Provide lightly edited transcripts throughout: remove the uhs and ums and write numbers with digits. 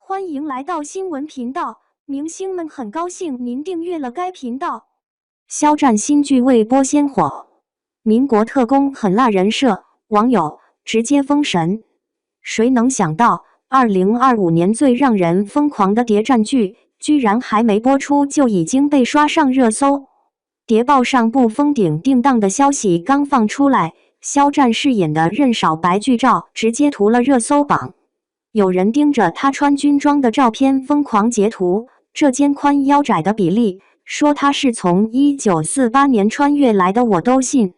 欢迎来到新闻频道，明星们很高兴您订阅了该频道。肖战新剧未播先火，民国特工狠辣人设，网友直接封神。谁能想到，2025年最让人疯狂的谍战剧，居然还没播出就已经被刷上热搜。谍报上不封顶定档的消息刚放出来，肖战饰演的任少白剧照直接屠了热搜榜。有人盯着他穿军装的照片疯狂截图，这肩宽腰窄的比例，说他是从1948年穿越来的我都信。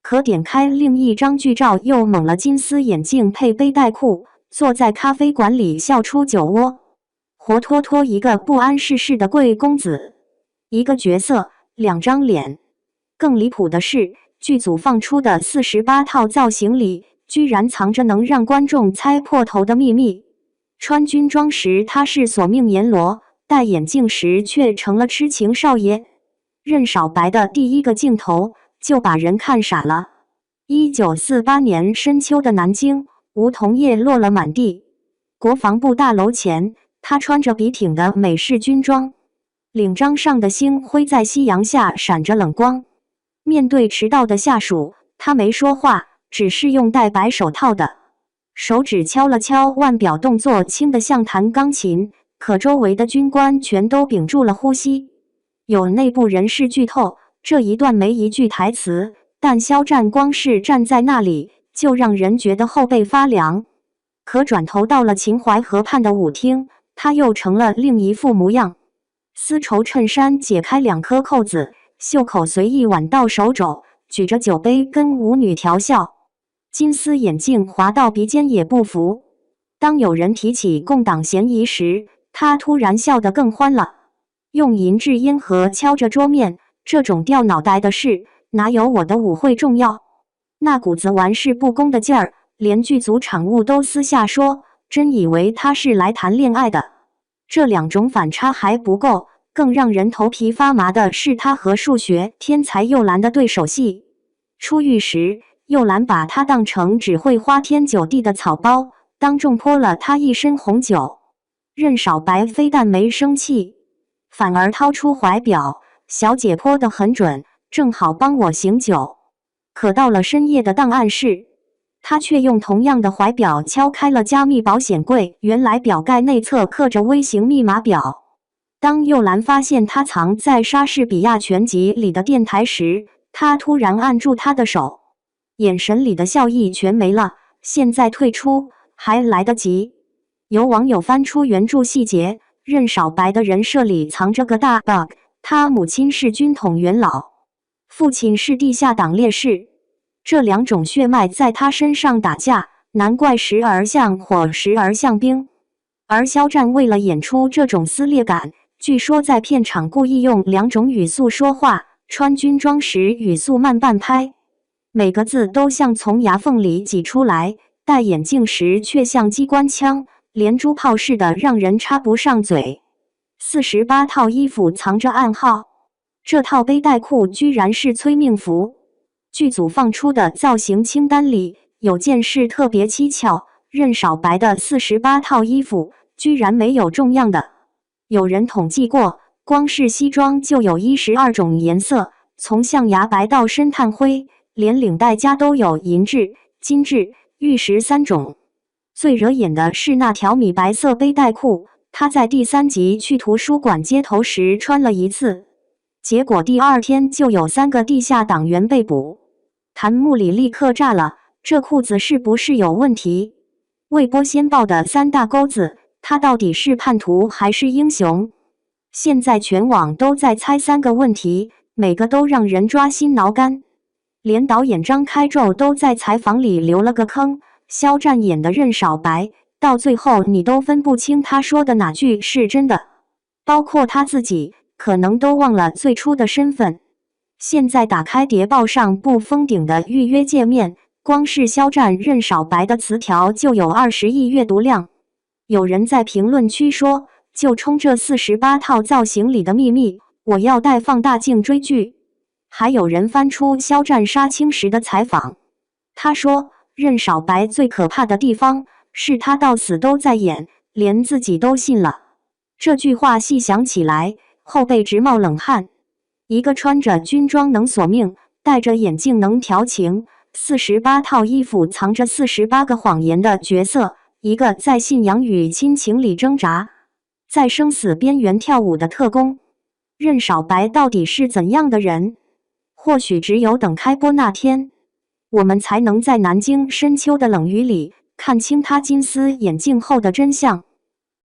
可点开另一张剧照，又猛了金丝眼镜配背带裤，坐在咖啡馆里笑出酒窝，活脱脱一个不谙世事的贵公子。一个角色，两张脸。更离谱的是，剧组放出的48套造型里，居然藏着能让观众猜破头的秘密。穿军装时他是索命阎罗，戴眼镜时却成了痴情少爷。任少白的第一个镜头就把人看傻了。1948年深秋的南京，梧桐叶落了满地。国防部大楼前，他穿着笔挺的美式军装，领章上的星辉在夕阳下闪着冷光。面对迟到的下属，他没说话，只是用戴白手套的手指敲了敲腕表，动作轻得像弹钢琴，可周围的军官全都屏住了呼吸。有内部人士剧透，这一段没一句台词，但肖战光是站在那里，就让人觉得后背发凉。可转头到了秦淮河畔的舞厅，他又成了另一副模样。丝绸衬衫解开2颗扣子，袖口随意挽到手肘，举着酒杯跟舞女调笑。金丝眼镜滑到鼻尖也不服。当有人提起共党嫌疑时，他突然笑得更欢了，用银质烟盒敲着桌面，这种掉脑袋的事，哪有我的舞会重要？那股子玩世不恭的劲儿，连剧组场务都私下说，真以为他是来谈恋爱的。这两种反差还不够，更让人头皮发麻的是他和数学天才又兰的对手戏。出狱时，又兰把他当成只会花天酒地的草包，当众泼了他一身红酒。任少白非但没生气，反而掏出怀表，小姐泼得很准，正好帮我醒酒。可到了深夜的档案室，他却用同样的怀表敲开了加密保险柜，原来表盖内侧刻着微型密码表。当又兰发现他藏在莎士比亚全集里的电台时，他突然按住他的手，眼神里的笑意全没了。现在退出还来得及。有网友翻出原著细节，任少白的人设里藏着个大 bug， 他母亲是军统元老，父亲是地下党烈士，这两种血脉在他身上打架，难怪时而像火，时而像冰。而肖战为了演出这种撕裂感，据说在片场故意用2种语速说话，穿军装时语速慢半拍，每个字都像从牙缝里挤出来，戴眼镜时却像机关枪，连珠炮似的让人插不上嘴。48套衣服藏着暗号，这套背带裤居然是催命符。剧组放出的造型清单里有件事特别蹊跷，任少白的48套衣服居然没有重样的。有人统计过，光是西装就有12种颜色，从象牙白到深炭灰，连领带夹都有银质、金质、玉石3种。最惹眼的是那条米白色背带裤，他在第3集去图书馆接头时穿了一次，结果第2天就有3个地下党员被捕。弹幕里立刻炸了，这裤子是不是有问题？未播先报的3大钩子，他到底是叛徒还是英雄？现在全网都在猜3个问题，每个都让人抓心挠肝。连导演张开宙都在采访里留了个坑，肖战演的任少白，到最后你都分不清他说的哪句是真的，包括他自己可能都忘了最初的身份。现在打开谍报上不封顶的预约界面，光是肖战任少白的词条就有20亿阅读量。有人在评论区说，就冲这48套造型里的秘密，我要带放大镜追剧。还有人翻出肖战杀青时的采访，他说任少白最可怕的地方是他到死都在演，连自己都信了。这句话细想起来，后背直冒冷汗。一个穿着军装能索命，戴着眼镜能调情，48套衣服藏着48个谎言的角色，一个在信仰与亲情里挣扎，在生死边缘跳舞的特工。任少白到底是怎样的人？或许只有等开播那天，我们才能在南京深秋的冷雨里看清他金丝眼镜后的真相。